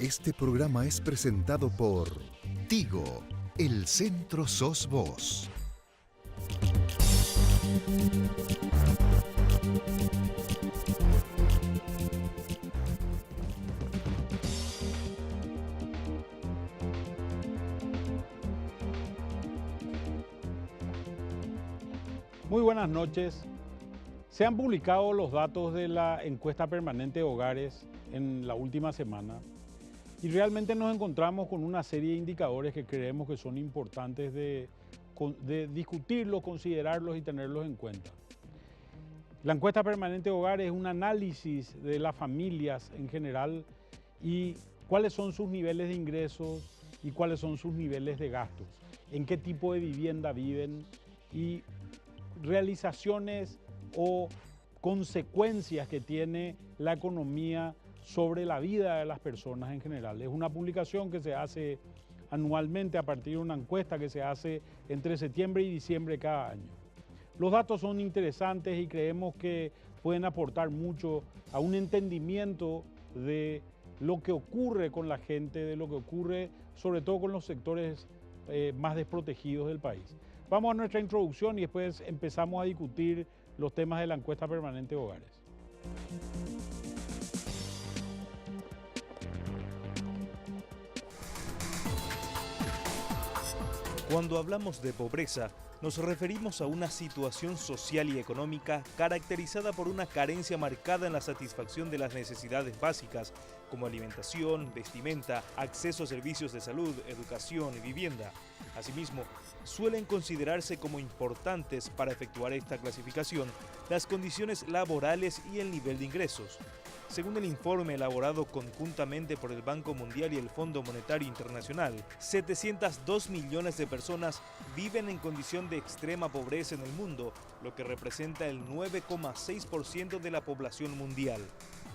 Este programa es presentado por Tigo, el centro sos vos. Muy buenas noches. Se han publicado los datos de la encuesta permanente de hogares en la última semana y realmente nos encontramos con una serie de indicadores que creemos que son importantes de discutirlos, considerarlos y tenerlos en cuenta. La encuesta permanente de hogares es un análisis de las familias en general y cuáles son sus niveles de ingresos y cuáles son sus niveles de gastos, en qué tipo de vivienda viven y realizaciones o consecuencias que tiene la economía sobre la vida de las personas en general. Es una publicación que se hace anualmente a partir de una encuesta que se hace entre septiembre y diciembre cada año. Los datos son interesantes y creemos que pueden aportar mucho a un entendimiento de lo que ocurre con la gente, de lo que ocurre sobre todo con los sectores más desprotegidos del país. Vamos a nuestra introducción y después empezamos a discutir los temas de la encuesta permanente de hogares. Cuando hablamos de pobreza, nos referimos a una situación social y económica caracterizada por una carencia marcada en la satisfacción de las necesidades básicas, como alimentación, vestimenta, acceso a servicios de salud, educación y vivienda. Asimismo, suelen considerarse como importantes para efectuar esta clasificación las condiciones laborales y el nivel de ingresos. Según el informe elaborado conjuntamente por el Banco Mundial y el Fondo Monetario Internacional, 702 millones de personas viven en condición de extrema pobreza en el mundo, lo que representa el 9,6% de la población mundial.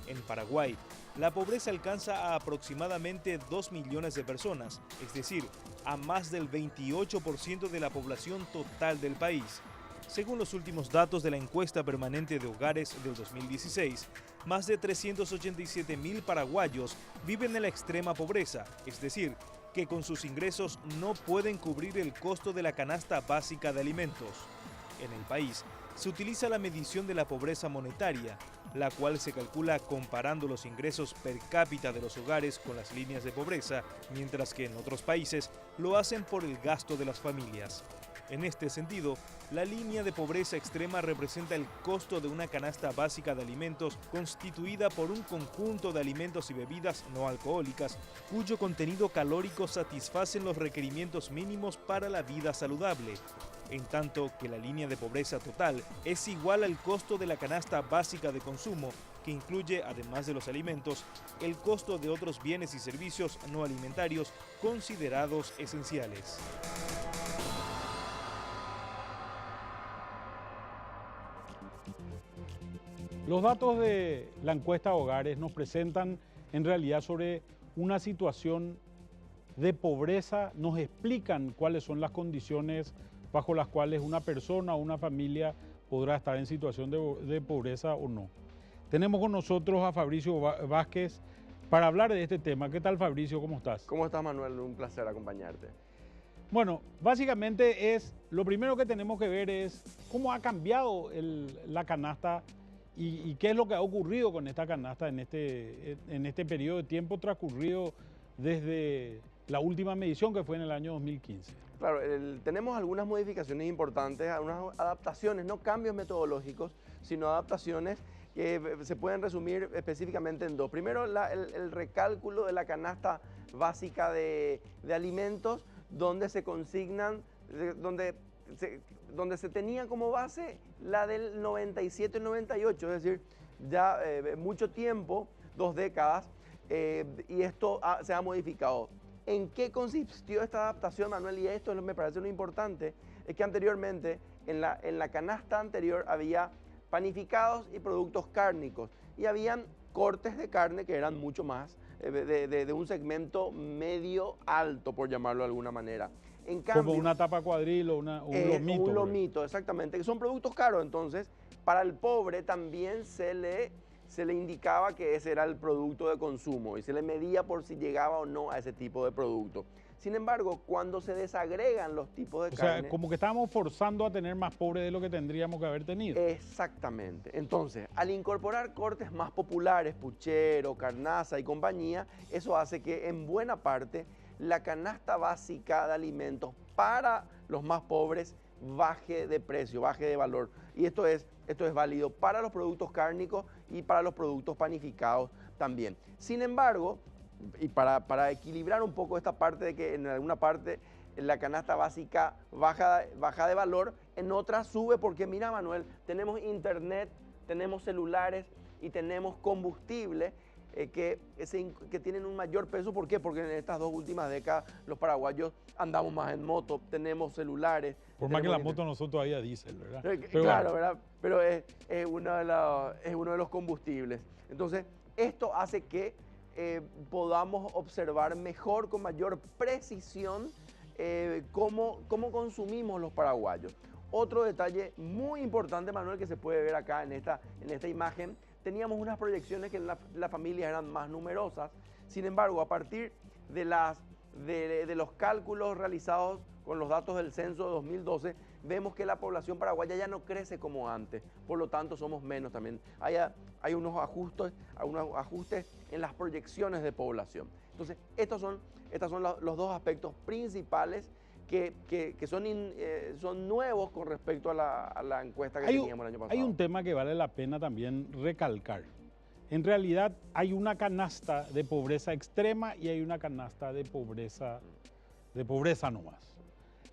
En Paraguay, la pobreza alcanza a aproximadamente 2 millones de personas, es decir, a más del 28% de la población total del país. Según los últimos datos de la encuesta permanente de hogares del 2016, más de 387.000 paraguayos viven en la extrema pobreza, es decir, que con sus ingresos no pueden cubrir el costo de la canasta básica de alimentos. En el país, se utiliza la medición de la pobreza monetaria, la cual se calcula comparando los ingresos per cápita de los hogares con las líneas de pobreza, mientras que en otros países lo hacen por el gasto de las familias. En este sentido, la línea de pobreza extrema representa el costo de una canasta básica de alimentos constituida por un conjunto de alimentos y bebidas no alcohólicas cuyo contenido calórico satisfacen los requerimientos mínimos para la vida saludable, en tanto que la línea de pobreza total es igual al costo de la canasta básica de consumo, que incluye, además de los alimentos, el costo de otros bienes y servicios no alimentarios considerados esenciales. Los datos de la encuesta de hogares nos presentan en realidad sobre una situación de pobreza, nos explican cuáles son las condiciones bajo las cuales una persona o una familia podrá estar en situación de pobreza o no. Tenemos con nosotros a Fabricio Vázquez para hablar de este tema. ¿Qué tal, Fabricio? ¿Cómo estás? ¿Cómo estás, Manuel? Un placer acompañarte. Bueno, básicamente lo primero que tenemos que ver es cómo ha cambiado la canasta y qué es lo que ha ocurrido con esta canasta en este periodo de tiempo transcurrido desde la última medición que fue en el año 2015. Claro, tenemos algunas modificaciones importantes, algunas adaptaciones, no cambios metodológicos, sino adaptaciones que se pueden resumir específicamente en dos. Primero, el recálculo de la canasta básica de alimentos, donde se consignan, donde se tenía como base la del 97 y 98, es decir, ya mucho tiempo, 2 décadas, y esto se ha modificado. ¿En qué consistió esta adaptación, Manuel? Y esto me parece lo importante, es que anteriormente, en la canasta anterior, había panificados y productos cárnicos, y habían cortes de carne que eran mucho más de un segmento medio alto, por llamarlo de alguna manera. En cambio, como una tapa cuadril o un lomito. Un lomito, exactamente, que son productos caros. Entonces, para el pobre también se le se le indicaba que ese era el producto de consumo y se le medía por si llegaba o no a ese tipo de producto. Sin embargo, cuando se desagregan los tipos de carne... O sea, como que estábamos forzando a tener más pobres de lo que tendríamos que haber tenido. Exactamente. Entonces, al incorporar cortes más populares, puchero, carnaza y compañía, eso hace que en buena parte la canasta básica de alimentos para los más pobres baje de precio, baje de valor. Y esto es válido para los productos cárnicos y para los productos panificados también. Sin embargo, y para equilibrar un poco esta parte de que en alguna parte la canasta básica baja de valor, en otra sube porque mira, Manuel, tenemos internet, tenemos celulares y tenemos combustible que tienen un mayor peso. ¿Por qué? Porque en estas 2 últimas décadas los paraguayos andamos más en moto, tenemos celulares. Por más que la moto nosotros haya diésel, ¿verdad? Claro, ¿verdad? Pero es uno de los combustibles. Entonces, esto hace que podamos observar mejor, con mayor precisión, cómo consumimos los paraguayos. Otro detalle muy importante, Manuel, que se puede ver acá en esta imagen, teníamos unas proyecciones que las familias eran más numerosas. Sin embargo, a partir de los cálculos realizados con los datos del censo de 2012, vemos que la población paraguaya ya no crece como antes, por lo tanto somos menos también. Hay unos ajustes en las proyecciones de población. Entonces, estos son los 2 aspectos principales que son nuevos con respecto a la encuesta que teníamos el año pasado. Hay un tema que vale la pena también recalcar. En realidad hay una canasta de pobreza extrema y hay una canasta de pobreza nomás.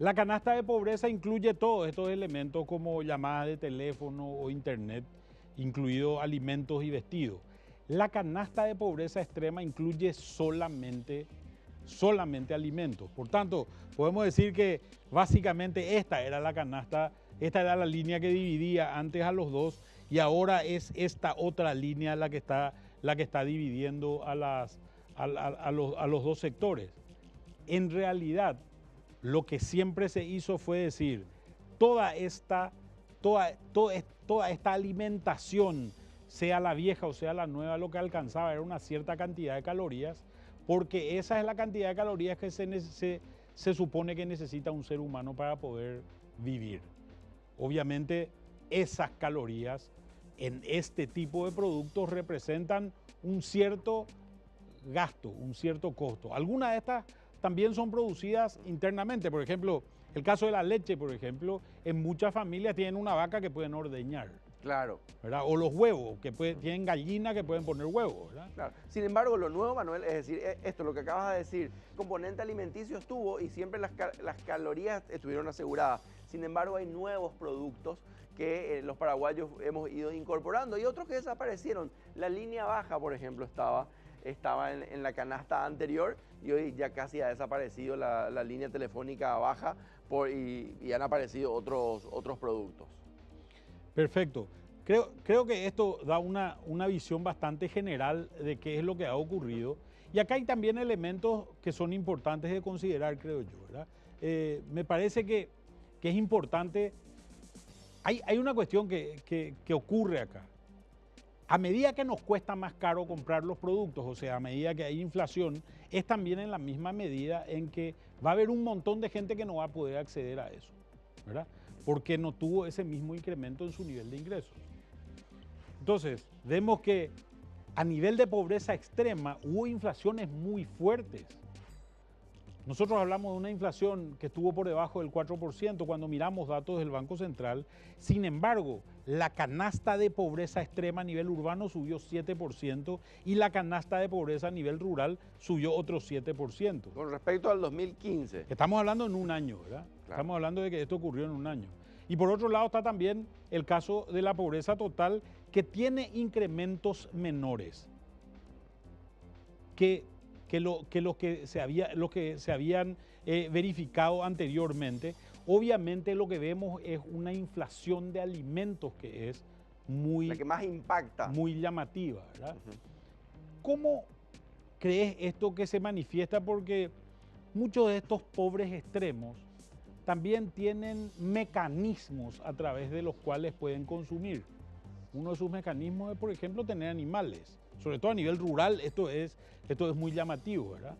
La canasta de pobreza incluye todos estos elementos como llamadas de teléfono o internet, incluido alimentos y vestidos. La canasta de pobreza extrema incluye solamente alimentos. Por tanto, podemos decir que básicamente esta era la canasta, esta era la línea que dividía antes a los dos y ahora es esta otra línea la que está dividiendo a los 2 sectores. En realidad, lo que siempre se hizo fue decir, toda esta alimentación, sea la vieja o sea la nueva, lo que alcanzaba era una cierta cantidad de calorías, porque esa es la cantidad de calorías que se supone que necesita un ser humano para poder vivir. Obviamente, esas calorías en este tipo de productos representan un cierto gasto, un cierto costo. Algunas de estas también son producidas internamente. Por ejemplo, el caso de la leche, por ejemplo, en muchas familias tienen una vaca que pueden ordeñar. Claro. ¿Verdad? O los huevos, tienen gallinas que pueden poner huevos, ¿verdad? Claro. Sin embargo, lo nuevo, Manuel, es decir, esto, lo que acabas de decir, componente alimenticio estuvo y siempre las calorías estuvieron aseguradas. Sin embargo, hay nuevos productos que los paraguayos hemos ido incorporando y otros que desaparecieron. La línea baja, por ejemplo, estaba en la canasta anterior y hoy ya casi ha desaparecido la línea telefónica baja y han aparecido otros productos. Perfecto. Creo que esto da una visión bastante general de qué es lo que ha ocurrido. Y acá hay también elementos que son importantes de considerar, creo yo, ¿verdad? Me parece que es importante. Hay una cuestión que ocurre acá. A medida que nos cuesta más caro comprar los productos, o sea, a medida que hay inflación, es también en la misma medida en que va a haber un montón de gente que no va a poder acceder a eso, ¿verdad? Porque no tuvo ese mismo incremento en su nivel de ingresos. Entonces, vemos que a nivel de pobreza extrema hubo inflaciones muy fuertes. Nosotros hablamos de una inflación que estuvo por debajo del 4% cuando miramos datos del Banco Central. Sin embargo, la canasta de pobreza extrema a nivel urbano subió 7% y la canasta de pobreza a nivel rural subió otro 7%. Con respecto al 2015. Estamos hablando en un año, ¿verdad? Claro. Estamos hablando de que esto ocurrió en un año. Y por otro lado está también el caso de la pobreza total, que tiene incrementos menores que los que se habían verificado anteriormente. Obviamente lo que vemos es una inflación de alimentos que es la que más impacta, muy llamativa, ¿verdad? ¿Cómo crees esto que se manifiesta? Porque muchos de estos pobres extremos también tienen mecanismos a través de los cuales pueden consumir. uno de sus mecanismos es, por ejemplo, tener animales. Sobre todo a nivel rural, esto es muy llamativo, ¿verdad?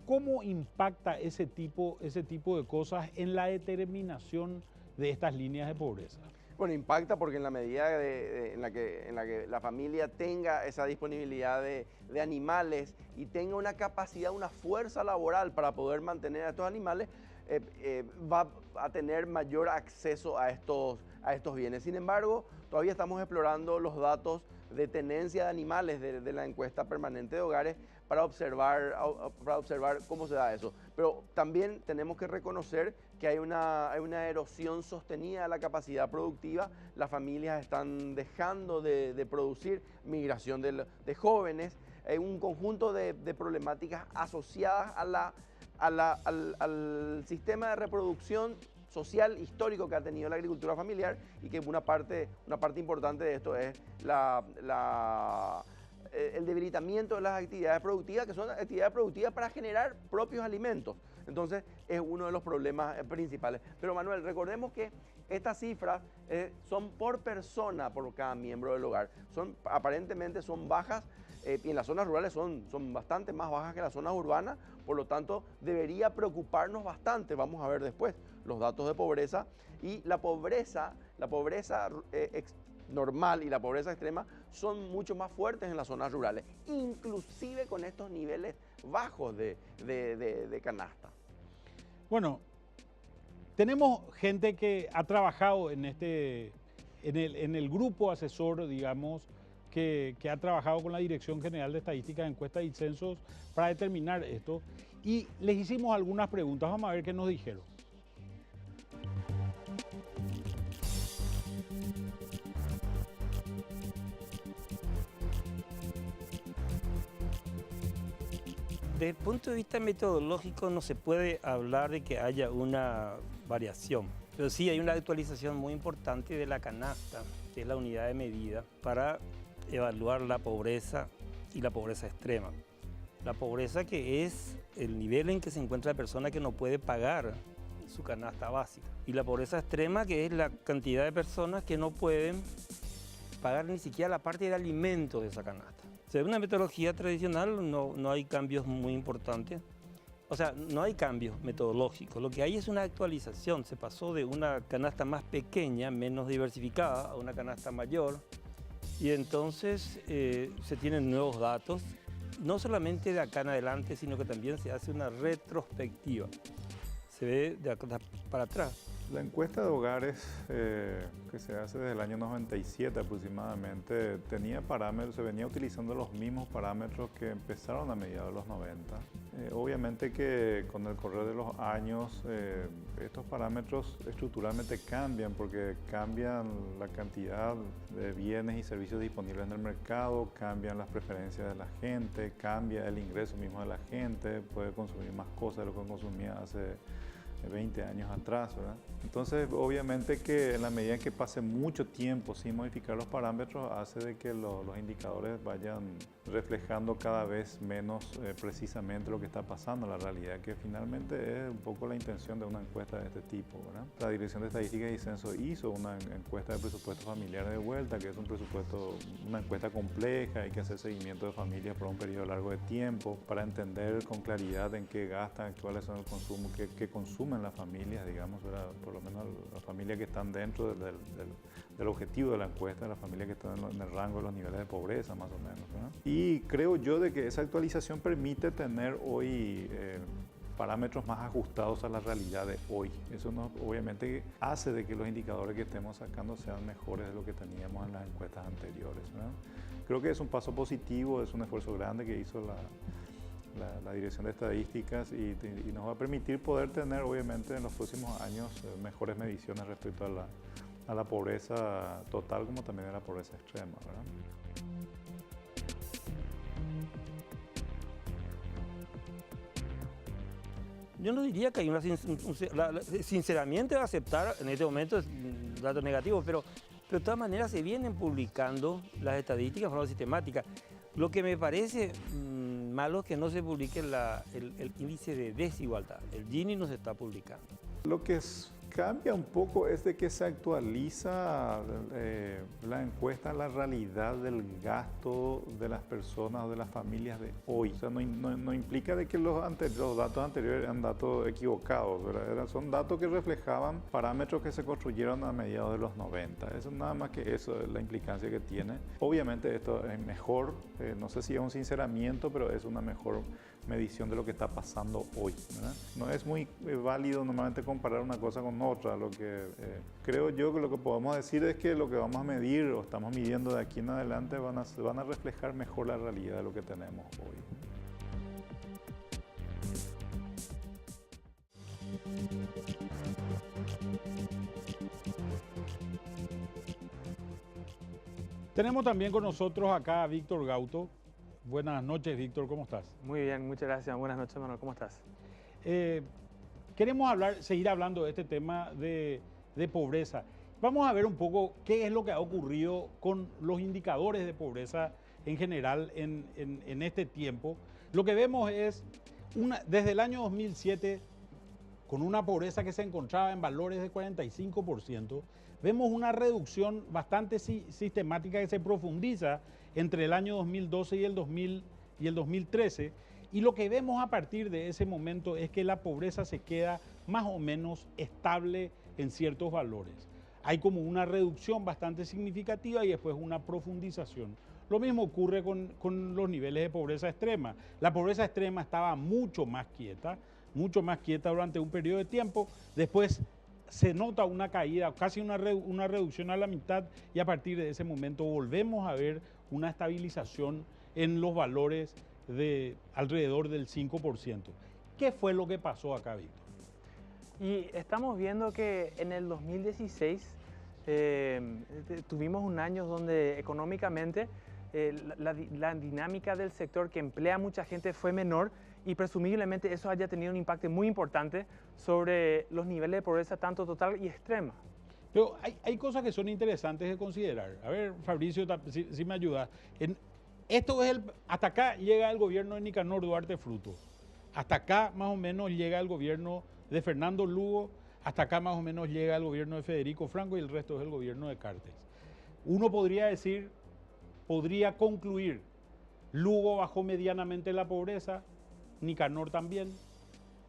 ¿Cómo impacta ese tipo de cosas en la determinación de estas líneas de pobreza? Bueno, impacta porque en la medida en la que la familia tenga esa disponibilidad de animales y tenga una capacidad, una fuerza laboral para poder mantener a estos animales, va a tener mayor acceso a estos bienes. Sin embargo, todavía estamos explorando los datos de tenencia de animales de la encuesta permanente de hogares para observar cómo se da eso. Pero también tenemos que reconocer que hay una erosión sostenida de la capacidad productiva. Las familias están dejando de producir, migración de jóvenes, un conjunto de problemáticas asociadas al sistema de reproducción social histórico que ha tenido la agricultura familiar, y que una parte importante de esto es el debilitamiento de las actividades productivas, que son actividades productivas para generar propios alimentos. Entonces es uno de los problemas principales. Pero Manuel, recordemos que estas cifras son por persona, por cada miembro del hogar. Aparentemente son bajas, y en las zonas rurales son bastante más bajas que en las zonas urbanas. Por lo tanto, debería preocuparnos bastante. Vamos a ver después los datos de pobreza, y la pobreza normal y la pobreza extrema son mucho más fuertes en las zonas rurales, inclusive con estos niveles bajos de canasta. Bueno, tenemos gente que ha trabajado en el grupo asesor, digamos, que ha trabajado con la Dirección General de Estadística, Encuestas y Censos para determinar esto, y les hicimos algunas preguntas. Vamos a ver qué nos dijeron. Desde el punto de vista metodológico no se puede hablar de que haya una variación, pero sí hay una actualización muy importante de la canasta, que es la unidad de medida, para evaluar la pobreza y la pobreza extrema. La pobreza, que es el nivel en que se encuentra la persona que no puede pagar su canasta básica, y la pobreza extrema, que es la cantidad de personas que no pueden pagar ni siquiera la parte de alimentos de esa canasta. Según una metodología tradicional no hay cambios muy importantes, o sea, no hay cambios metodológicos. Lo que hay es una actualización. Se pasó de una canasta más pequeña, menos diversificada, a una canasta mayor, y entonces se tienen nuevos datos, no solamente de acá en adelante, sino que también se hace una retrospectiva. Se ve de acá para atrás. La encuesta de hogares que se hace desde el año 97 aproximadamente tenía parámetros, se venía utilizando los mismos parámetros que empezaron a mediados de los 90. Obviamente que con el correr de los años estos parámetros estructuralmente cambian, porque cambian la cantidad de bienes y servicios disponibles en el mercado, cambian las preferencias de la gente, cambia el ingreso mismo de la gente, puede consumir más cosas de lo que consumía hace 20 años atrás, ¿verdad? Entonces, obviamente que en la medida en que pase mucho tiempo sin modificar los parámetros, hace de que los indicadores vayan reflejando cada vez menos precisamente lo que está pasando en la realidad, que finalmente es un poco la intención de una encuesta de este tipo, ¿verdad? La Dirección de Estadística y Censo hizo una encuesta de presupuesto familiar de vuelta, que es una encuesta compleja. Hay que hacer seguimiento de familias por un periodo largo de tiempo para entender con claridad en qué gastan, cuáles son el consumo, qué consumen las familias, digamos, ¿verdad? Por lo menos las familias que están dentro del objetivo de la encuesta, las familias que están en el rango de los niveles de pobreza, más o menos, ¿verdad? Y creo yo de que esa actualización permite tener hoy parámetros más ajustados a la realidad de hoy. Eso obviamente hace de que los indicadores que estemos sacando sean mejores de lo que teníamos en las encuestas anteriores, ¿verdad? Creo que es un paso positivo, es un esfuerzo grande que hizo la Dirección de Estadísticas, y nos va a permitir poder tener, obviamente, en los próximos años mejores mediciones respecto a la pobreza total como también a la pobreza extrema, ¿verdad? Yo no diría que hay sinceramente aceptar en este momento datos negativos, pero de todas maneras se vienen publicando las estadísticas de forma sistemática. Lo que me parece malo es que no se publique el índice de desigualdad. El Gini no se está publicando. Lo que cambia un poco es de que se actualiza la encuesta a la realidad del gasto de las personas o de las familias de hoy. O sea, no implica de que los datos anteriores eran datos equivocados, ¿verdad? Son datos que reflejaban parámetros que se construyeron a mediados de los 90. Eso nada más que eso es la implicancia que tiene. Obviamente esto es mejor, no sé si es un sinceramiento, pero es una mejor medición de lo que está pasando hoy, ¿verdad? No es muy válido normalmente comparar una cosa con otra. Lo que creo yo que lo que podemos decir es que lo que vamos a medir o estamos midiendo de aquí en adelante van a reflejar mejor la realidad de lo que tenemos hoy. Tenemos también con nosotros acá a Víctor Gauto. Buenas noches, Víctor, ¿cómo estás? Muy bien, muchas gracias. Buenas noches, Manuel, ¿cómo estás? Queremos seguir hablando de este tema de pobreza. Vamos a ver un poco qué es lo que ha ocurrido con los indicadores de pobreza en general en este tiempo. Lo que vemos es, desde el año 2007, con una pobreza que se encontraba en valores de 45%, vemos una reducción bastante sistemática que se profundiza entre el año 2012 y el 2013, y lo que vemos a partir de ese momento es que la pobreza se queda más o menos estable en ciertos valores. Hay como una reducción bastante significativa y después una profundización. Lo mismo ocurre con los niveles de pobreza extrema. La pobreza extrema estaba mucho más quieta durante un periodo de tiempo, después se nota una caída, casi una reducción a la mitad, y a partir de ese momento volvemos a ver una estabilización en los valores de alrededor del 5%. ¿Qué fue lo que pasó acá, Víctor? Y estamos viendo que en el 2016 tuvimos un año donde económicamente la dinámica del sector que emplea mucha gente fue menor, y presumiblemente eso haya tenido un impacto muy importante sobre los niveles de pobreza tanto total y extrema. Pero hay cosas que son interesantes de considerar. A ver, Fabricio, si me ayuda. Hasta acá llega el gobierno de Nicanor Duarte Fruto. Hasta acá más o menos llega el gobierno de Fernando Lugo. Hasta acá más o menos llega el gobierno de Federico Franco, y el resto es el gobierno de Cartes. Uno podría concluir, Lugo bajó medianamente la pobreza, Nicanor también,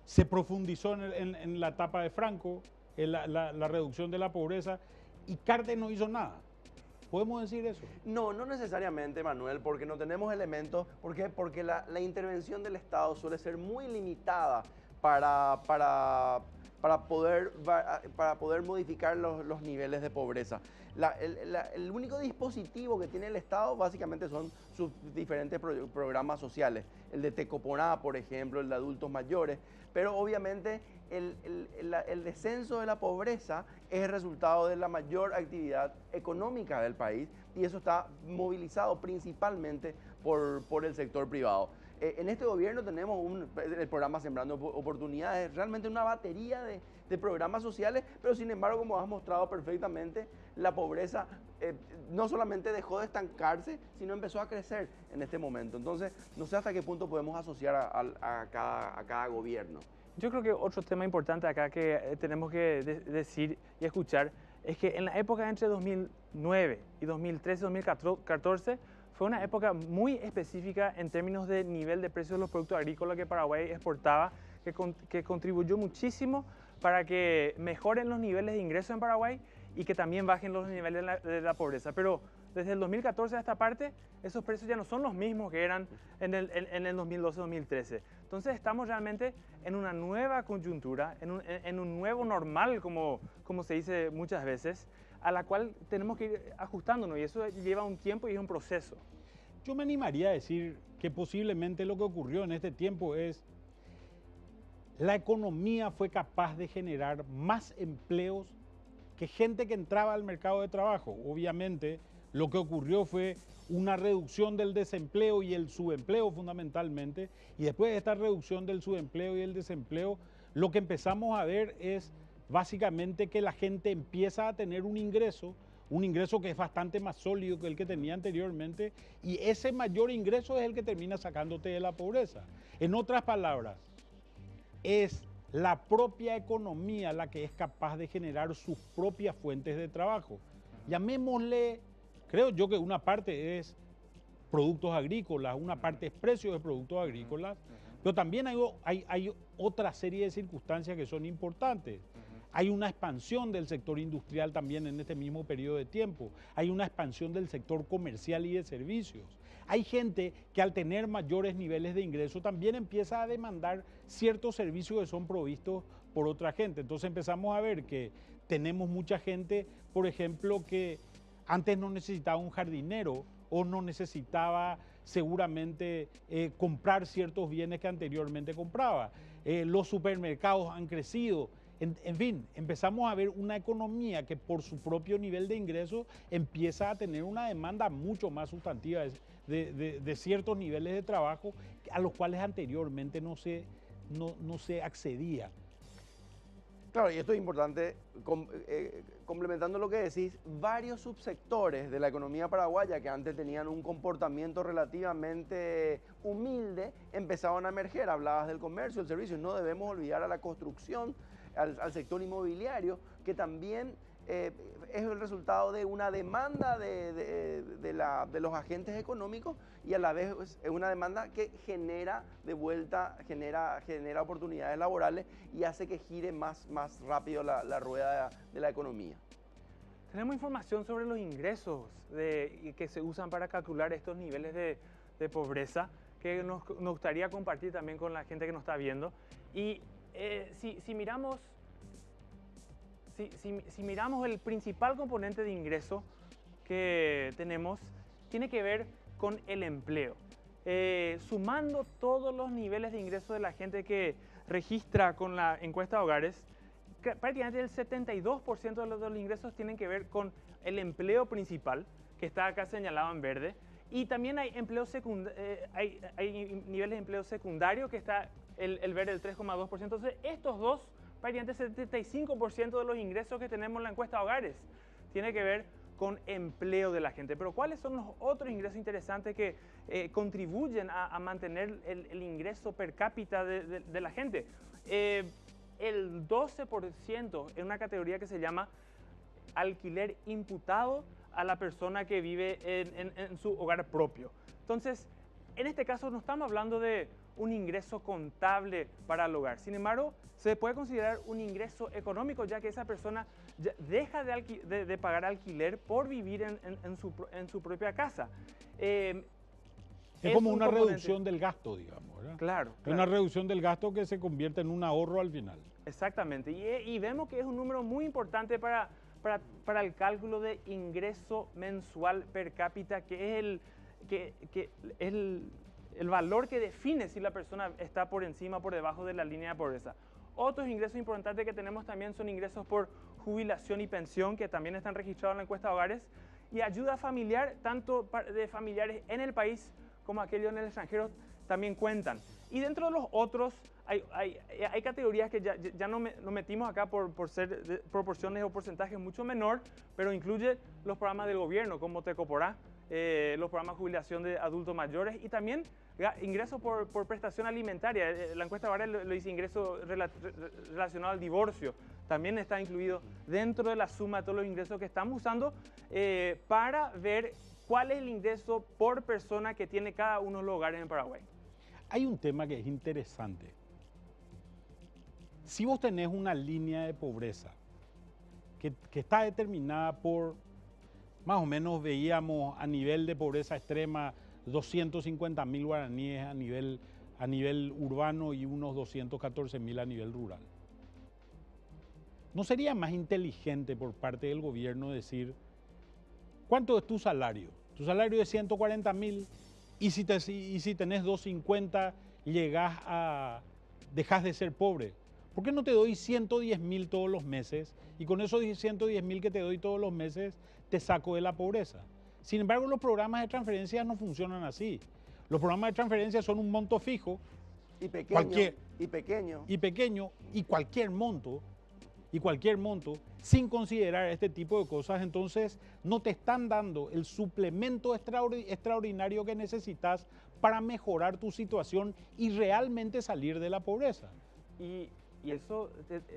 se profundizó en la etapa de Franco, en la reducción de la pobreza, y Cartes no hizo nada. ¿Podemos decir eso? No necesariamente, Manuel, porque no tenemos elementos. ¿Por qué? Porque la intervención del Estado suele ser muy limitada para poder modificar los niveles de pobreza. El único dispositivo que tiene el Estado básicamente son sus diferentes programas sociales. El de Tecoponá, por ejemplo, el de adultos mayores. Pero obviamente el descenso de la pobreza es el resultado de la mayor actividad económica del país, y eso está movilizado principalmente por el sector privado. En este gobierno tenemos el programa Sembrando Oportunidades, realmente una batería de programas sociales, pero sin embargo, como has mostrado perfectamente, la pobreza no solamente dejó de estancarse, sino empezó a crecer en este momento. Entonces, no sé hasta qué punto podemos asociar a cada gobierno. Yo creo que otro tema importante acá que tenemos que decir y escuchar es que en la época entre 2009 y 2013-2014 fue una época muy específica en términos de nivel de precios de los productos agrícolas que Paraguay exportaba, que contribuyó muchísimo para que mejoren los niveles de ingreso en Paraguay y que también bajen los niveles de la pobreza. Pero desde el 2014 a esta parte, esos precios ya no son los mismos que eran en el 2012-2013. Entonces estamos realmente en una nueva coyuntura, en un nuevo normal, como se dice muchas veces, a la cual tenemos que ir ajustándonos, y eso lleva un tiempo y es un proceso. Yo me animaría a decir que posiblemente lo que ocurrió en este tiempo es la economía fue capaz de generar más empleos que gente que entraba al mercado de trabajo. Obviamente, lo que ocurrió fue una reducción del desempleo y el subempleo fundamentalmente, y después de esta reducción del subempleo y el desempleo, lo que empezamos a ver es básicamente que la gente empieza a tener un ingreso que es bastante más sólido que el que tenía anteriormente, y ese mayor ingreso es el que termina sacándote de la pobreza. En otras palabras, es la propia economía la que es capaz de generar sus propias fuentes de trabajo. Llamémosle, creo yo que una parte es productos agrícolas, una parte es precios de productos agrícolas, pero también hay otra serie de circunstancias que son importantes. Hay una expansión del sector industrial también en este mismo periodo de tiempo. Hay una expansión del sector comercial y de servicios. Hay gente que al tener mayores niveles de ingreso también empieza a demandar ciertos servicios que son provistos por otra gente. Entonces empezamos a ver que tenemos mucha gente, por ejemplo, que antes no necesitaba un jardinero o no necesitaba seguramente comprar ciertos bienes que anteriormente compraba. Los supermercados han crecido. En fin, empezamos a ver una economía que por su propio nivel de ingresos empieza a tener una demanda mucho más sustantiva de ciertos niveles de trabajo a los cuales anteriormente no se accedía. Claro, y esto es importante, complementando lo que decís, varios subsectores de la economía paraguaya que antes tenían un comportamiento relativamente humilde, empezaron a emerger. Hablabas del comercio, el servicio, no debemos olvidar a la construcción, al sector inmobiliario, que también es el resultado de una demanda de los agentes económicos y a la vez es una demanda que genera de vuelta, genera oportunidades laborales y hace que gire más rápido la rueda de la economía. Tenemos información sobre los ingresos que se usan para calcular estos niveles de pobreza que nos gustaría compartir también con la gente que nos está viendo. Y si miramos el principal componente de ingreso que tenemos, tiene que ver con el empleo. Sumando todos los niveles de ingreso de la gente que registra con la encuesta de hogares, prácticamente el 72% de los ingresos tienen que ver con el empleo principal, que está acá señalado en verde, y también hay niveles de empleo secundario, que está el verde el 3,2%. Entonces, estos dos, prácticamente el 75% de los ingresos que tenemos en la encuesta de hogares, tiene que ver con empleo de la gente. Pero ¿cuáles son los otros ingresos interesantes que contribuyen a mantener el ingreso per cápita de la gente? El 12% en una categoría que se llama alquiler imputado a la persona que vive en su hogar propio. Entonces, en este caso no estamos hablando de un ingreso contable para el hogar. Sin embargo, se puede considerar un ingreso económico, ya que esa persona deja de pagar alquiler por vivir en su propia casa. Es como una reducción del gasto, digamos, ¿verdad? Claro. Es una reducción del gasto que se convierte en un ahorro al final. Exactamente. Y vemos que es un número muy importante para el cálculo de ingreso mensual per cápita, que es el valor que define si la persona está por encima o por debajo de la línea de pobreza. Otros ingresos importantes que tenemos también son ingresos por jubilación y pensión, que también están registrados en la encuesta de hogares, y ayuda familiar, tanto de familiares en el país como aquellos en el extranjero, también cuentan. Y dentro de los otros, hay categorías que ya no metimos acá por ser de proporciones o porcentajes mucho menor, pero incluye los programas del gobierno, como Tecoporá, los programas de jubilación de adultos mayores y también ingresos por prestación alimentaria. La encuesta ahora lo dice ingreso relacionado al divorcio. También está incluido dentro de la suma de todos los ingresos que estamos usando para ver cuál es el ingreso por persona que tiene cada uno de los hogares en Paraguay. Hay un tema que es interesante. Si vos tenés una línea de pobreza que está determinada por, más o menos veíamos a nivel de pobreza extrema, 250.000 guaraníes a nivel urbano y unos 214.000 a nivel rural. ¿No sería más inteligente por parte del gobierno decir, ¿cuánto es tu salario? Tu salario es 140.000 y si tenés 250 dejás de ser pobre. ¿Por qué no te doy 110.000 todos los meses y con esos 110.000 que te doy todos los meses te saco de la pobreza? Sin embargo, los programas de transferencia no funcionan así. Los programas de transferencia son un monto fijo y pequeño y cualquier monto sin considerar este tipo de cosas, entonces no te están dando el suplemento extraordinario que necesitas para mejorar tu situación y realmente salir de la pobreza. Y Y eso,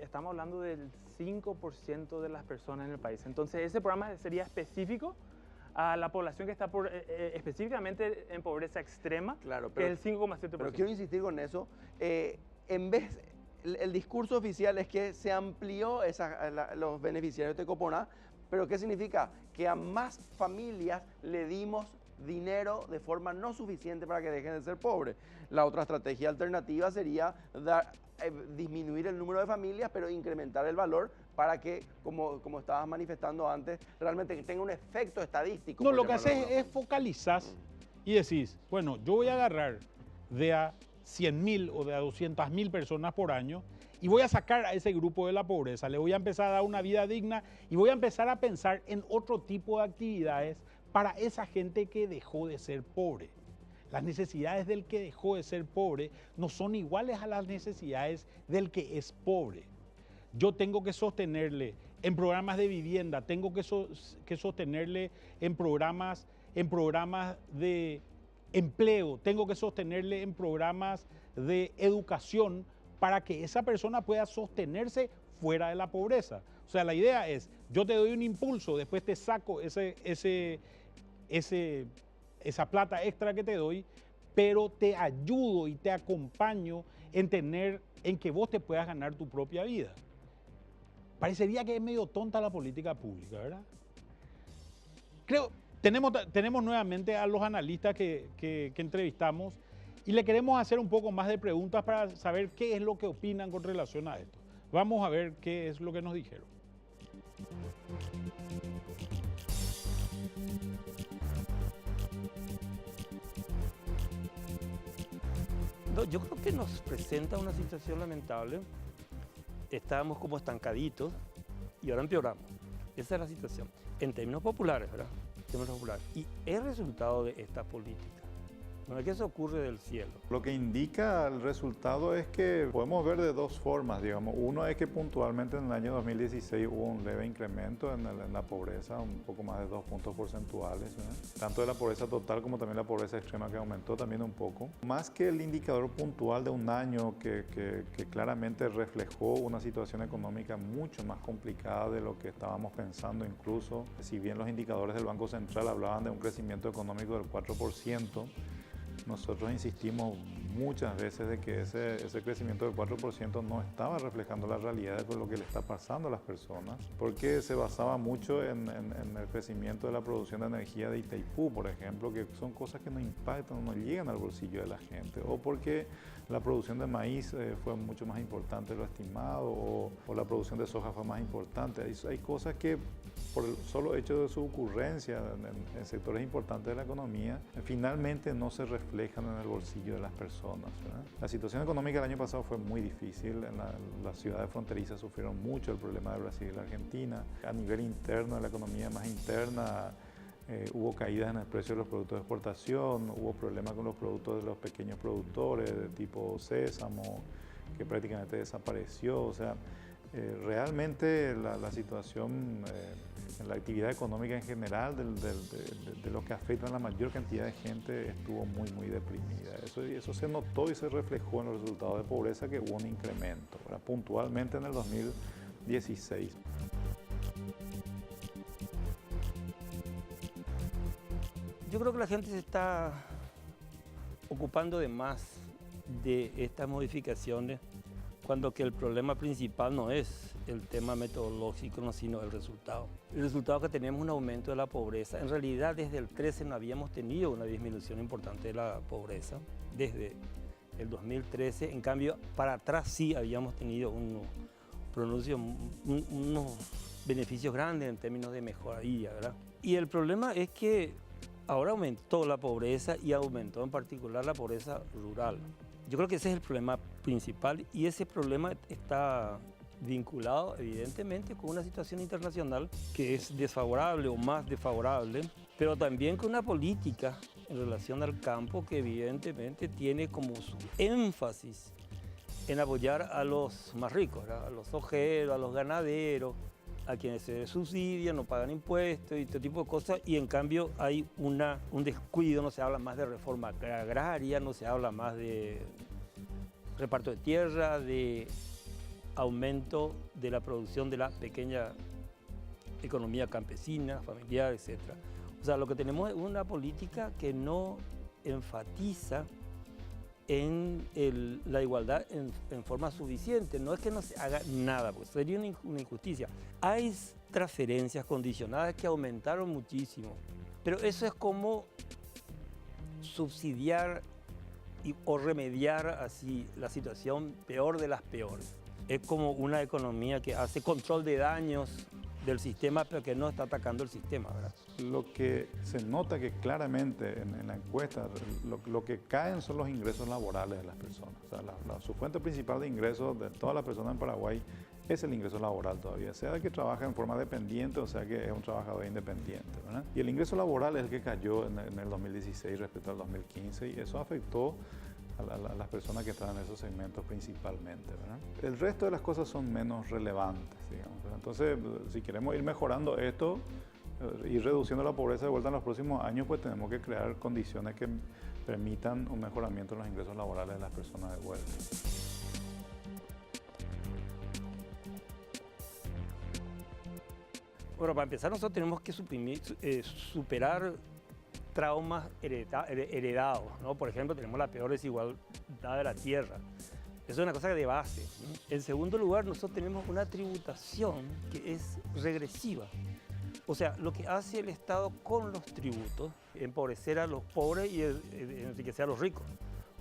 estamos hablando del 5% de las personas en el país. Entonces, ese programa sería específico a la población que está específicamente en pobreza extrema, Claro, que es el 5,7%. Pero quiero insistir con eso. En vez, el discurso oficial es que se amplió los beneficiarios de Coponá, pero ¿qué significa? Que a más familias le dimos dinero de forma no suficiente para que dejen de ser pobres. La otra estrategia alternativa sería disminuir el número de familias, pero incrementar el valor para que, como estabas manifestando antes, realmente tenga un efecto estadístico. No, lo que haces es focalizar y decís, bueno, yo voy a agarrar de a 100.000 o de a 200.000 personas por año y voy a sacar a ese grupo de la pobreza, le voy a empezar a dar una vida digna y voy a empezar a pensar en otro tipo de actividades para esa gente que dejó de ser pobre. Las necesidades del que dejó de ser pobre no son iguales a las necesidades del que es pobre. Yo tengo que sostenerle en programas de vivienda, tengo que sostenerle en programas de empleo, tengo que sostenerle en programas de educación para que esa persona pueda sostenerse fuera de la pobreza. O sea, la idea es, yo te doy un impulso, después te saco esa plata extra que te doy, pero te ayudo y te acompaño en que vos te puedas ganar tu propia vida. Parecería que es medio tonta la política pública, ¿verdad? Creo, tenemos nuevamente a los analistas que entrevistamos y le queremos hacer un poco más de preguntas para saber qué es lo que opinan con relación a esto. Vamos a ver qué es lo que nos dijeron. No, yo creo que nos presenta una situación lamentable. Estábamos como estancaditos y ahora empeoramos. Esa es la situación. En términos populares, ¿verdad? En términos populares. Y es resultado de esta política. No es que eso ocurre del cielo. Lo que indica el resultado es que podemos ver de dos formas, digamos. Uno es que puntualmente en el año 2016 hubo un leve incremento en la pobreza, un poco más de 2 puntos porcentuales, ¿verdad? Tanto de la pobreza total como también la pobreza extrema, que aumentó también un poco. Más que el indicador puntual de un año que claramente reflejó una situación económica mucho más complicada de lo que estábamos pensando incluso. Si bien los indicadores del Banco Central hablaban de un crecimiento económico del 4%, nosotros insistimos muchas veces de que ese crecimiento del 4% no estaba reflejando la realidad de lo que le está pasando a las personas, porque se basaba mucho en el crecimiento de la producción de energía de Itaipú, por ejemplo, que son cosas que no impactan, no llegan al bolsillo de la gente, o porque la producción de maíz fue mucho más importante de lo estimado, o la producción de soja fue más importante. Hay cosas que por el solo hecho de su ocurrencia en sectores importantes de la economía, finalmente no se reflejan en el bolsillo de las personas, ¿verdad? La situación económica el año pasado fue muy difícil. Las ciudades fronterizas sufrieron mucho el problema de Brasil y la Argentina. A nivel interno, de la economía más interna, hubo caídas en el precio de los productos de exportación, hubo problemas con los productos de los pequeños productores de tipo sésamo, que prácticamente desapareció. O sea, realmente la situación en la actividad económica en general de lo que afecta a la mayor cantidad de gente estuvo muy, muy deprimida. Eso se notó y se reflejó en los resultados de pobreza, que hubo un incremento, ¿verdad? Puntualmente en el 2016. Yo creo que la gente se está ocupando de más de estas modificaciones, cuando que el problema principal no es el tema metodológico, no, sino el resultado. El resultado que tenemos un aumento de la pobreza. En realidad, desde el 13 no habíamos tenido una disminución importante de la pobreza, desde el 2013. En cambio, para atrás sí habíamos tenido unos beneficios grandes en términos de mejoría, ¿verdad? Y el problema es que ahora aumentó la pobreza y aumentó en particular la pobreza rural. Yo creo que ese es el problema principal y ese problema está vinculado evidentemente con una situación internacional que es desfavorable o más desfavorable, pero también con una política en relación al campo que evidentemente tiene como su énfasis en apoyar a los más ricos, ¿verdad? A los ojeros, a los ganaderos, a quienes se subsidian, no pagan impuestos y este tipo de cosas, y en cambio hay un descuido, no se habla más de reforma agraria, no se habla más de reparto de tierra, de aumento de la producción de la pequeña economía campesina, familiar, etc. O sea, lo que tenemos es una política que no enfatiza en la igualdad en forma suficiente. No es que no se haga nada, porque sería una injusticia. Hay transferencias condicionadas que aumentaron muchísimo, pero eso es como subsidiar o remediar así la situación peor de las peores. Es como una economía que hace control de daños del sistema, pero que no está atacando el sistema, ¿verdad? Lo que se nota que claramente en la encuesta, lo que caen son los ingresos laborales de las personas. O sea, su fuente principal de ingresos de todas las personas en Paraguay es el ingreso laboral todavía, sea que trabaja en forma dependiente o sea que es un trabajador independiente, ¿verdad? Y el ingreso laboral es el que cayó en el 2016 respecto al 2015 y eso afectó a las personas que están en esos segmentos principalmente, ¿verdad? El resto de las cosas son menos relevantes, digamos, ¿verdad? Entonces, si queremos ir mejorando esto, ir reduciendo la pobreza de vuelta en los próximos años, pues tenemos que crear condiciones que permitan un mejoramiento en los ingresos laborales de las personas de vuelta. Bueno, para empezar nosotros tenemos que superar traumas heredados, ¿no? Por ejemplo, tenemos la peor desigualdad de la tierra. Eso es una cosa de base, ¿no? En segundo lugar, nosotros tenemos una tributación que es regresiva. O sea, lo que hace el Estado con los tributos, empobrecer a los pobres y enriquecer a los ricos.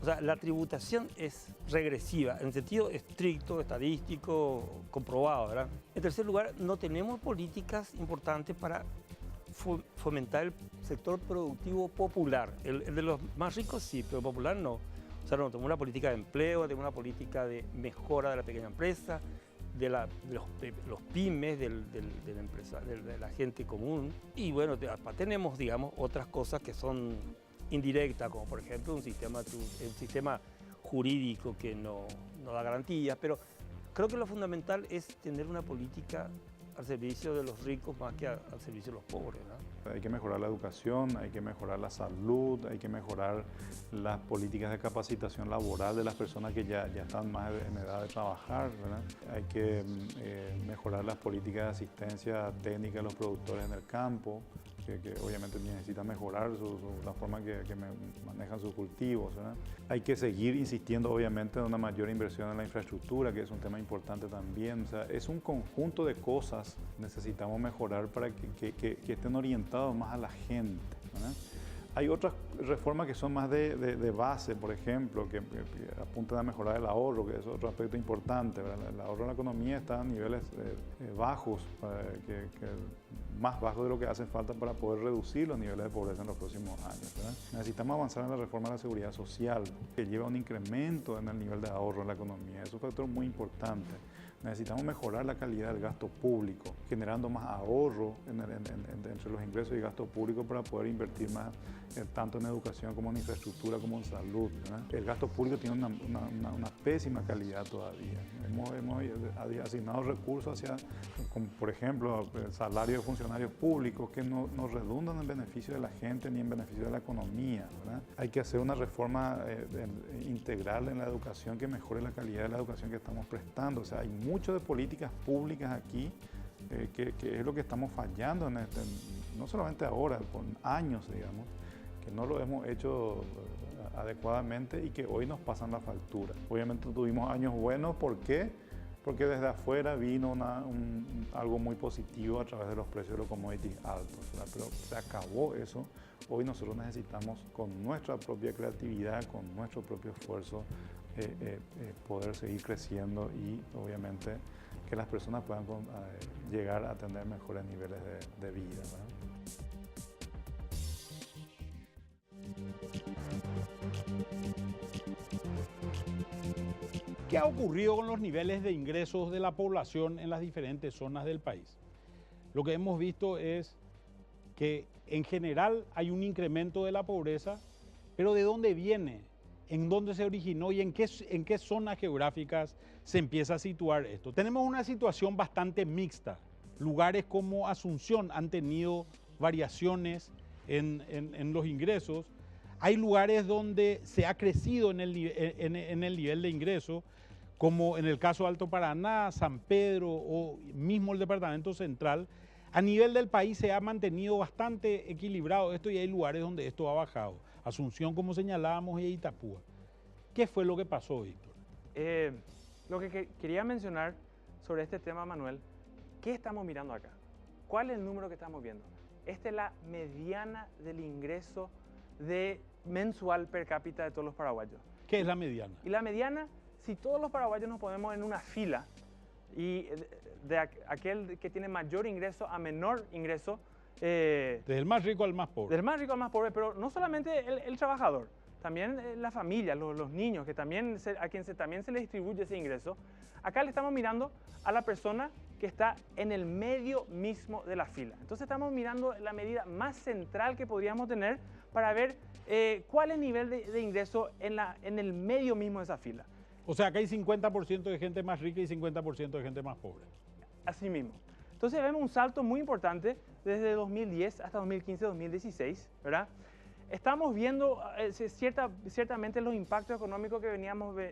O sea, la tributación es regresiva, en sentido estricto, estadístico, comprobado, ¿verdad? En tercer lugar, no tenemos políticas importantes para fomentar el sector productivo popular. El de los más ricos sí, pero popular no. O sea, no tenemos una política de empleo, tenemos una política de mejora de la pequeña empresa, de los pymes, de la gente común. Y bueno, tenemos, digamos, otras cosas que son indirectas, como por ejemplo un sistema jurídico que no da garantías, pero creo que lo fundamental es tener una política al servicio de los ricos más que al servicio de los pobres, ¿no? Hay que mejorar la educación, hay que mejorar la salud, hay que mejorar las políticas de capacitación laboral de las personas que ya están más en edad de trabajar, ¿verdad? Hay que mejorar las políticas de asistencia técnica a los productores en el campo, que obviamente necesitan mejorar la forma que manejan sus cultivos, ¿verdad? Hay que seguir insistiendo obviamente en una mayor inversión en la infraestructura, que es un tema importante también. O sea, es un conjunto de cosas que necesitamos mejorar para que estén orientados más a la gente, ¿verdad? Hay otras reformas que son más de base, por ejemplo, que apuntan a mejorar el ahorro, que es otro aspecto importante, ¿verdad? El ahorro en la economía está a niveles bajos, más bajos de lo que hace falta para poder reducir los niveles de pobreza en los próximos años, ¿verdad? Necesitamos avanzar en la reforma de la seguridad social, que lleva a un incremento en el nivel de ahorro en la economía. Es un factor muy importante. Necesitamos mejorar la calidad del gasto público, generando más ahorro entre los ingresos y gasto público para poder invertir más tanto en educación como en infraestructura como en salud, ¿verdad? El gasto público tiene una pésima calidad todavía. Hemos asignado recursos como por ejemplo, el salario de funcionarios públicos que no redundan en beneficio de la gente ni en beneficio de la economía, ¿verdad? Hay que hacer una reforma integral en la educación que mejore la calidad de la educación que estamos prestando. O sea, hay mucho de políticas públicas aquí que es lo que estamos fallando no solamente ahora, por años, digamos, que no lo hemos hecho adecuadamente y que hoy nos pasan la factura. Obviamente tuvimos años buenos, ¿por qué? Porque desde afuera vino algo muy positivo a través de los precios de los commodities altos, ¿verdad? Pero se acabó eso. Hoy nosotros necesitamos, con nuestra propia creatividad, con nuestro propio esfuerzo, poder seguir creciendo y obviamente que las personas puedan llegar a tener mejores niveles de vida, ¿verdad? ¿Qué ha ocurrido con los niveles de ingresos de la población en las diferentes zonas del país? Lo que hemos visto es que en general hay un incremento de la pobreza, pero ¿de dónde viene? ¿En dónde se originó y en qué zonas geográficas se empieza a situar esto? Tenemos una situación bastante mixta. Lugares como Asunción han tenido variaciones en los ingresos. Hay lugares donde se ha crecido en el nivel de ingreso, como en el caso de Alto Paraná, San Pedro o mismo el Departamento Central, a nivel del país se ha mantenido bastante equilibrado esto y hay lugares donde esto ha bajado. Asunción, como señalábamos, y Itapúa. ¿Qué fue lo que pasó, Víctor? Lo que quería mencionar sobre este tema, Manuel, ¿qué estamos mirando acá? ¿Cuál es el número que estamos viendo? Esta es la mediana del ingreso mensual per cápita de todos los paraguayos. ¿Qué es la mediana? Y la mediana, si todos los paraguayos nos ponemos en una fila y de aquel que tiene mayor ingreso a menor ingreso, desde el más rico al más pobre. del más rico al más pobre, pero no solamente el trabajador, también la familia, los niños, que también a quien también se le distribuye ese ingreso. Acá le estamos mirando a la persona que está en el medio mismo de la fila. Entonces estamos mirando la medida más central que podríamos tener para ver cuál es el nivel de ingreso en el medio mismo de esa fila. O sea, acá hay 50% de gente más rica y 50% de gente más pobre. Así mismo. Entonces vemos un salto muy importante desde 2010 hasta 2015-2016, ¿verdad? Estamos viendo ciertamente los impactos económicos que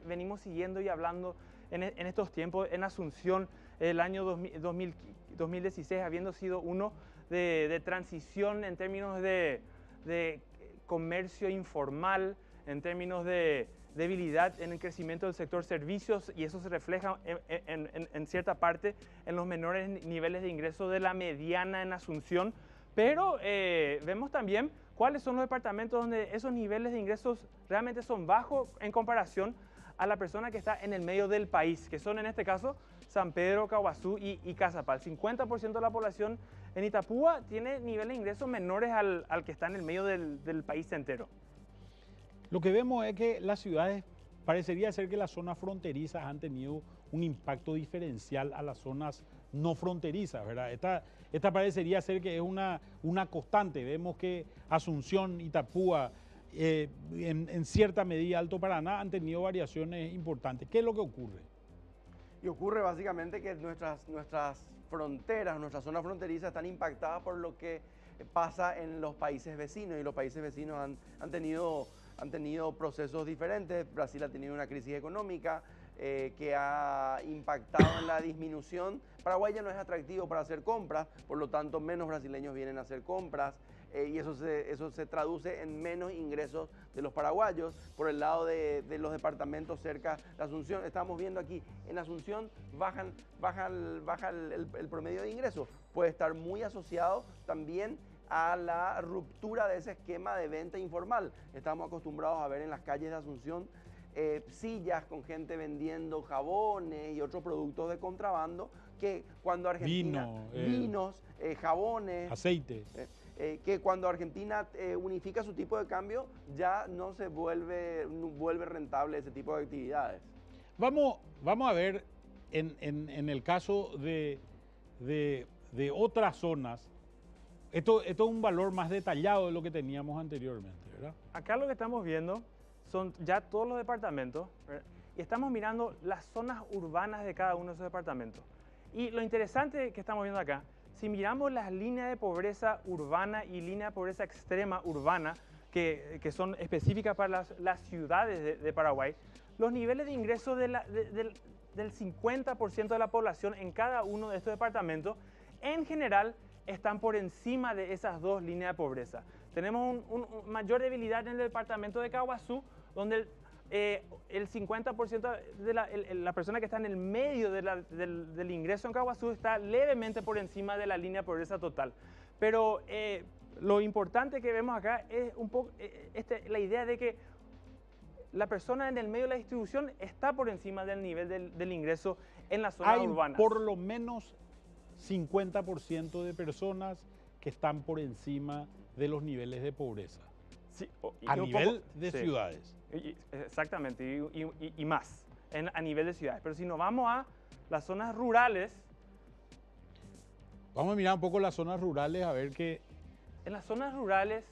venimos siguiendo y hablando en estos tiempos. En Asunción, el año 2016 habiendo sido uno de transición en términos de comercio informal, en términos de debilidad en el crecimiento del sector servicios, y eso se refleja en cierta parte en los menores niveles de ingreso de la mediana en Asunción, pero vemos también cuáles son los departamentos donde esos niveles de ingresos realmente son bajos en comparación a la persona que está en el medio del país, que son en este caso San Pedro, Caaguazú y Cazapal. 50% de la población en Itapúa tiene niveles de ingresos menores al que está en el medio del país entero. Lo que vemos es que las ciudades, parecería ser que las zonas fronterizas han tenido un impacto diferencial a las zonas no fronterizas, ¿verdad? Esta parecería ser que es una constante. Vemos que Asunción, Itapúa, en cierta medida Alto Paraná han tenido variaciones importantes. ¿Qué es lo que ocurre? Y ocurre básicamente que nuestras fronteras, nuestras zonas fronterizas están impactadas por lo que pasa en los países vecinos, y los países vecinos han tenido procesos diferentes. Brasil ha tenido una crisis económica que ha impactado en la disminución. Paraguay ya no es atractivo para hacer compras, por lo tanto menos brasileños vienen a hacer compras, y eso se traduce en menos ingresos de los paraguayos. Por el lado de los departamentos cerca de Asunción, estamos viendo aquí, en Asunción baja el promedio de ingresos. Puede estar muy asociado también a la ruptura de ese esquema de venta informal. Estamos acostumbrados a ver en las calles de Asunción sillas con gente vendiendo jabones y otros productos de contrabando, que cuando Argentina... Vinos, jabones... Aceite. Que cuando Argentina unifica su tipo de cambio, ya no se vuelve rentable ese tipo de actividades. Vamos a ver en el caso de otras zonas. Esto es un valor más detallado de lo que teníamos anteriormente, ¿verdad? Acá lo que estamos viendo son ya todos los departamentos, ¿verdad? Y estamos mirando las zonas urbanas de cada uno de esos departamentos. Y lo interesante que estamos viendo acá, si miramos las líneas de pobreza urbana y línea de pobreza extrema urbana, que son específicas para las ciudades de Paraguay, los niveles de ingresos del 50% de la población en cada uno de estos departamentos, en general, están por encima de esas dos líneas de pobreza. Tenemos una mayor debilidad en el departamento de Caaguazú, donde el 50% de la persona que está en el medio del ingreso en Caaguazú está levemente por encima de la línea de pobreza total. Pero lo importante que vemos acá es un poco la idea de que la persona en el medio de la distribución está por encima del nivel del ingreso en las zonas urbanas. Por lo menos 50% de personas que están por encima de los niveles de pobreza. Sí, a nivel de ciudades. Exactamente, y más a nivel de ciudades. Pero si nos vamos a las zonas rurales... Vamos a mirar un poco las zonas rurales a ver qué... En las zonas rurales,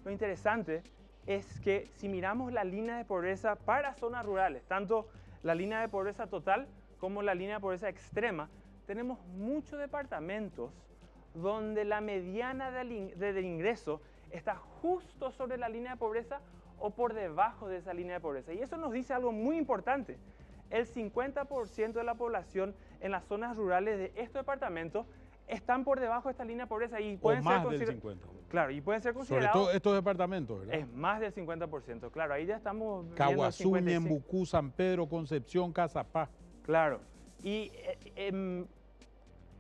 lo interesante es que si miramos la línea de pobreza para zonas rurales, tanto la línea de pobreza total como la línea de pobreza extrema, tenemos muchos departamentos donde la mediana del ingreso está justo sobre la línea de pobreza o por debajo de esa línea de pobreza. Y eso nos dice algo muy importante. el 50% de la población en las zonas rurales de estos departamentos están por debajo de esta línea de pobreza y O pueden ser más del 50%. Claro, y pueden ser Sobre considerados... todo estos departamentos, ¿verdad? Es más del 50%, claro, ahí ya estamos viendo Caguazú, 55. Ñembucú, San Pedro, Concepción, Cazapá. Claro, y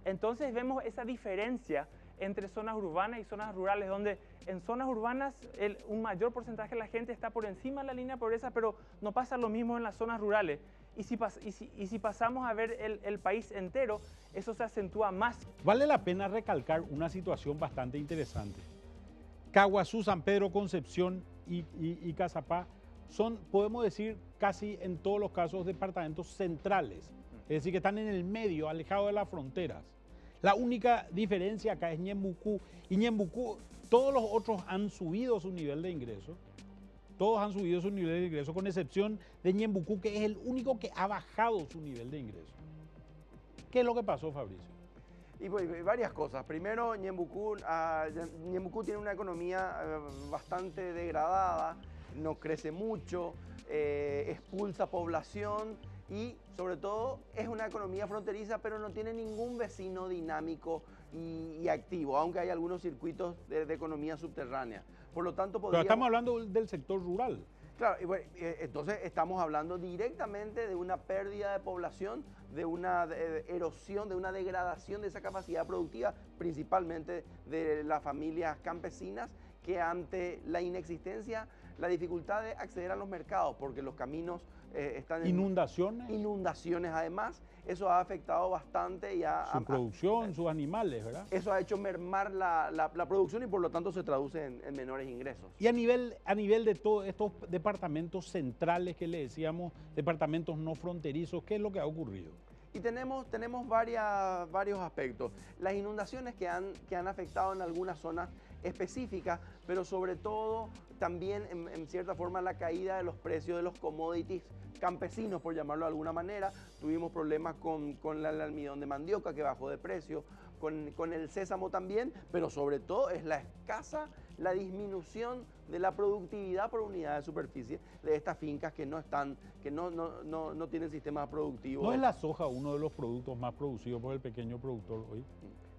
entonces vemos esa diferencia entre zonas urbanas y zonas rurales, donde en zonas urbanas un mayor porcentaje de la gente está por encima de la línea de pobreza, pero no pasa lo mismo en las zonas rurales. Y si pasamos a ver el país entero, eso se acentúa más. Vale la pena recalcar una situación bastante interesante. Caguazú, San Pedro, Concepción y Cazapá son, podemos decir, casi en todos los casos departamentos centrales, es decir, que están en el medio, alejados de las fronteras. La única diferencia acá es Ñembucú, y Ñembucú, todos los otros han subido su nivel de ingreso, todos han subido su nivel de ingreso, con excepción de Ñembucú, que es el único que ha bajado su nivel de ingreso. ¿Qué es lo que pasó, Fabricio? Y varias cosas. Primero, Ñembucú tiene una economía bastante degradada, no crece mucho, expulsa población y sobre todo es una economía fronteriza, pero no tiene ningún vecino dinámico y activo, aunque hay algunos circuitos de economía subterránea. Por lo tanto, Pero estamos hablando del sector rural. Claro, y bueno, entonces estamos hablando directamente de una pérdida de población, de una erosión, de una degradación de esa capacidad productiva, principalmente de las familias campesinas, que ante la inexistencia, la dificultad de acceder a los mercados, porque los caminos están en inundaciones además, eso ha afectado bastante y su producción, sus animales, ¿verdad? Eso ha hecho mermar la producción y por lo tanto se traduce en menores ingresos. Y a nivel de todos estos departamentos centrales que le decíamos, departamentos no fronterizos, ¿qué es lo que ha ocurrido? Y tenemos varios aspectos. Las inundaciones que han afectado en algunas zonas específicas, pero sobre todo también en cierta forma la caída de los precios de los commodities campesinos, por llamarlo de alguna manera. Tuvimos problemas con el almidón de mandioca que bajó de precio, con el sésamo también, pero sobre todo es la disminución de la productividad por unidad de superficie de estas fincas que no tienen sistemas productivos. ¿No es la soja uno de los productos más producidos por el pequeño productor hoy?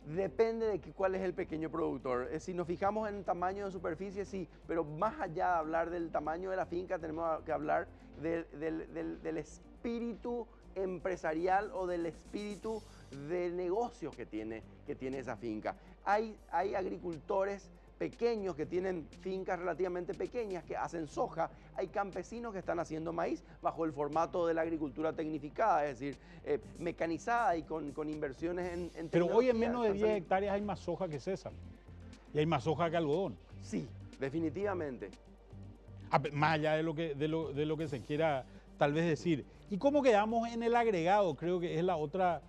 Depende de cuál es el pequeño productor. Si nos fijamos en tamaño de superficie, sí, pero más allá de hablar del tamaño de la finca, tenemos que hablar del espíritu empresarial o del espíritu de negocios que tiene esa finca. Hay agricultores pequeños que tienen fincas relativamente pequeñas que hacen soja, hay campesinos que están haciendo maíz bajo el formato de la agricultura tecnificada, es decir, mecanizada y con inversiones en tecnología. Pero hoy en menos de 10 hectáreas hay más soja que sésamo y hay más soja que algodón. Sí, definitivamente. Más allá de lo que se quiera tal vez decir. ¿Y cómo quedamos en el agregado? Creo que es la otra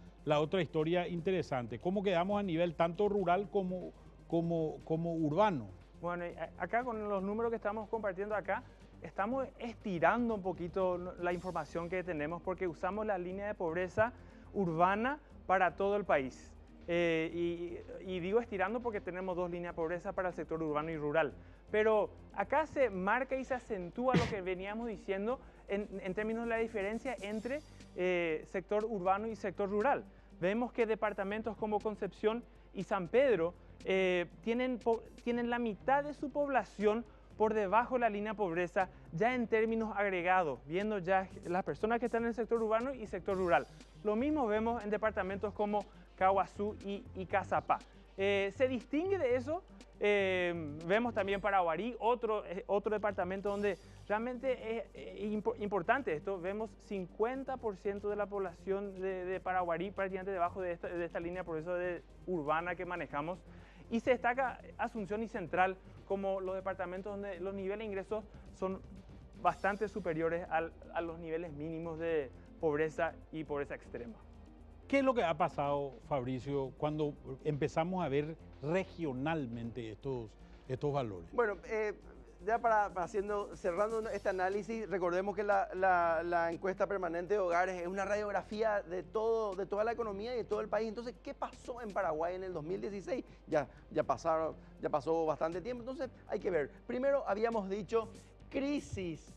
historia interesante. ¿Cómo quedamos a nivel tanto rural como urbano? Bueno, acá con los números que estamos compartiendo acá, estamos estirando un poquito la información que tenemos porque usamos la línea de pobreza urbana para todo el país. Y digo estirando porque tenemos dos líneas de pobreza para el sector urbano y rural. Pero acá se marca y se acentúa lo que veníamos diciendo en términos de la diferencia entre sector urbano y sector rural. Vemos que departamentos como Concepción y San Pedro tienen la mitad de su población por debajo de la línea de pobreza, ya en términos agregados, viendo ya las personas que están en el sector urbano y sector rural. Lo mismo vemos en departamentos como Caguazú y Cazapá. Se distingue de eso, vemos también Paraguarí, otro departamento donde realmente es importante esto, vemos 50% de la población de Paraguarí prácticamente debajo de esta línea por eso urbana que manejamos, y se destaca Asunción y Central como los departamentos donde los niveles de ingresos son bastante superiores a los niveles mínimos de pobreza y pobreza extrema. ¿Qué es lo que ha pasado, Fabricio, cuando empezamos a ver regionalmente estos valores? Bueno, ya cerrando este análisis, recordemos que la encuesta permanente de hogares es una radiografía de toda la economía y de todo el país. Entonces, ¿qué pasó en Paraguay en el 2016? Ya pasó bastante tiempo, entonces hay que ver. Primero habíamos dicho crisis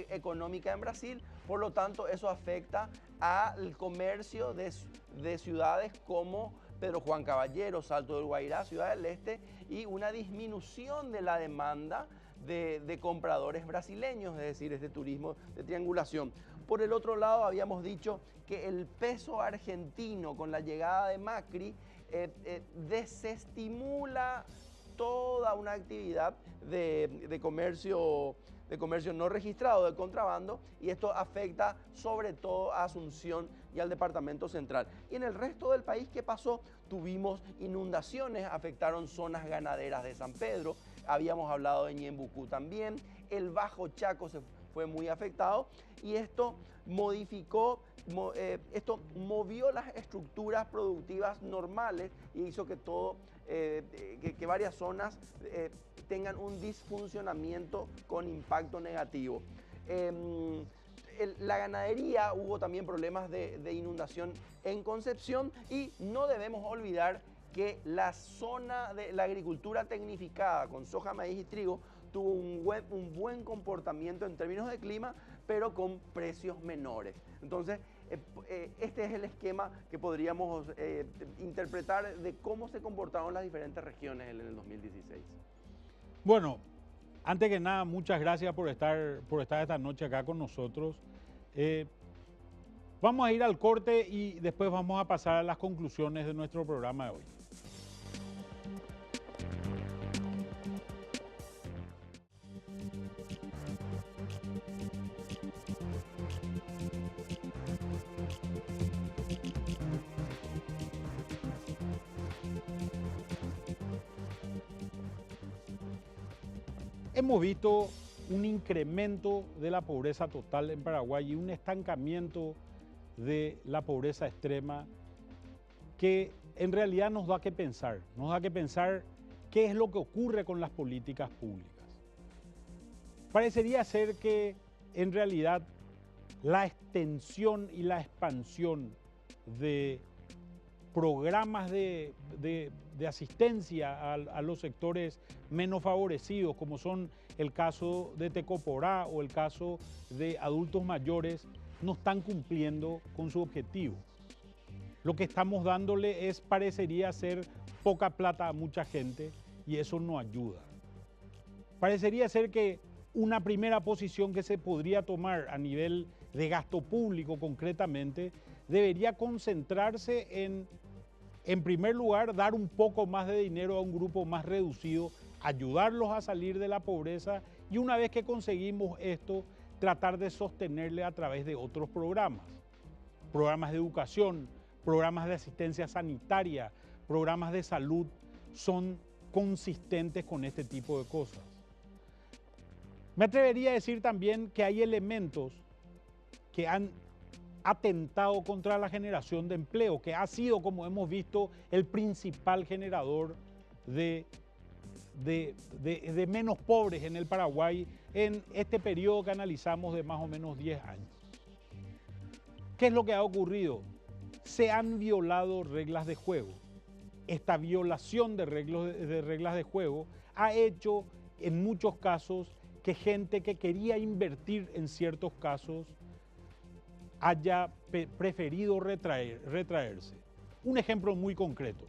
económica en Brasil Por lo tanto, eso afecta al comercio de ciudades como Pedro Juan Caballero, Salto del Guairá, Ciudad del Este, y una disminución de la demanda de compradores brasileños, es decir, este turismo de triangulación. Por el otro lado, habíamos dicho que el peso argentino con la llegada de Macri desestimula toda una actividad de comercio no registrado, de contrabando, y esto afecta sobre todo a Asunción y al departamento central. Y en el resto del país, ¿qué pasó? Tuvimos inundaciones, afectaron zonas ganaderas de San Pedro, habíamos hablado de Ñembucú también, el Bajo Chaco fue muy afectado, y esto movió las estructuras productivas normales y hizo que que varias zonas tengan un disfuncionamiento con impacto negativo. La ganadería, hubo también problemas de inundación en Concepción, y no debemos olvidar que la zona de la agricultura tecnificada con soja, maíz y trigo tuvo un buen comportamiento en términos de clima, pero con precios menores. Entonces, este es el esquema que podríamos interpretar de cómo se comportaron las diferentes regiones en el 2016. Bueno, antes que nada, muchas gracias por estar esta noche acá con nosotros. Vamos a ir al corte y después vamos a pasar a las conclusiones de nuestro programa de hoy. Hemos visto un incremento de la pobreza total en Paraguay y un estancamiento de la pobreza extrema que en realidad nos da que pensar qué es lo que ocurre con las políticas públicas. Parecería ser que en realidad la extensión y la expansión de programas de asistencia a los sectores menos favorecidos, como son el caso de Tecoporá o el caso de adultos mayores, no están cumpliendo con su objetivo. Lo que estamos dándole parecería ser poca plata a mucha gente, y eso no ayuda. Parecería ser que una primera posición que se podría tomar a nivel de gasto público concretamente debería concentrarse en primer lugar, dar un poco más de dinero a un grupo más reducido, ayudarlos a salir de la pobreza, y una vez que conseguimos esto, tratar de sostenerle a través de otros programas de educación, programas de asistencia sanitaria, programas de salud, son consistentes con este tipo de cosas. Me atrevería a decir también que hay elementos que han atentado contra la generación de empleo, que ha sido, como hemos visto, el principal generador de menos pobres en el Paraguay en este periodo que analizamos de más o menos 10 años. ¿Qué es lo que ha ocurrido? Se han violado reglas de juego. Esta violación de reglas de juego ha hecho en muchos casos que gente que quería invertir en ciertos casos haya preferido retraerse. Un ejemplo muy concreto: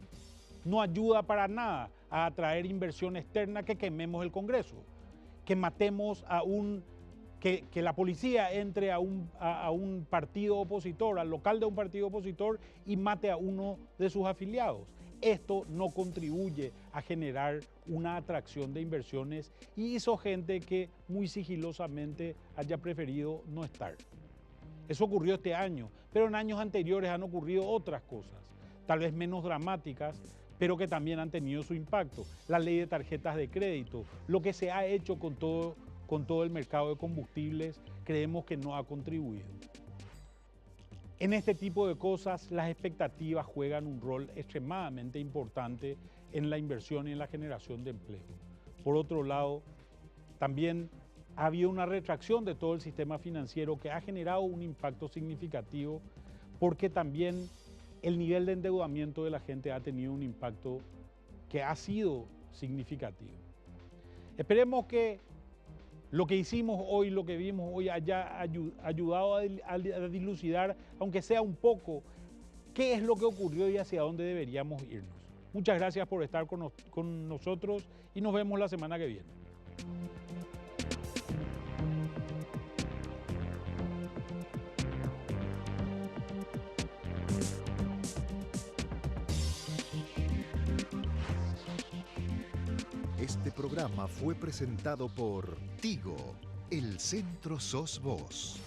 no ayuda para nada a atraer inversión externa que quememos el Congreso, que matemos que la policía entre a un partido opositor, al local de un partido opositor, y mate a uno de sus afiliados. Esto no contribuye a generar una atracción de inversiones y hizo gente que muy sigilosamente haya preferido no estar. Eso ocurrió este año, pero en años anteriores han ocurrido otras cosas, tal vez menos dramáticas, pero que también han tenido su impacto. La ley de tarjetas de crédito, lo que se ha hecho con todo el mercado de combustibles, creemos que no ha contribuido. En este tipo de cosas, las expectativas juegan un rol extremadamente importante en la inversión y en la generación de empleo. Por otro lado, también ha habido una retracción de todo el sistema financiero que ha generado un impacto significativo, porque también el nivel de endeudamiento de la gente ha tenido un impacto que ha sido significativo. Esperemos que lo que hicimos hoy, lo que vimos hoy haya ayudado a dilucidar, aunque sea un poco, qué es lo que ocurrió y hacia dónde deberíamos irnos. Muchas gracias por estar con nosotros y nos vemos la semana que viene. Este programa fue presentado por Tigo, el centro sos vos.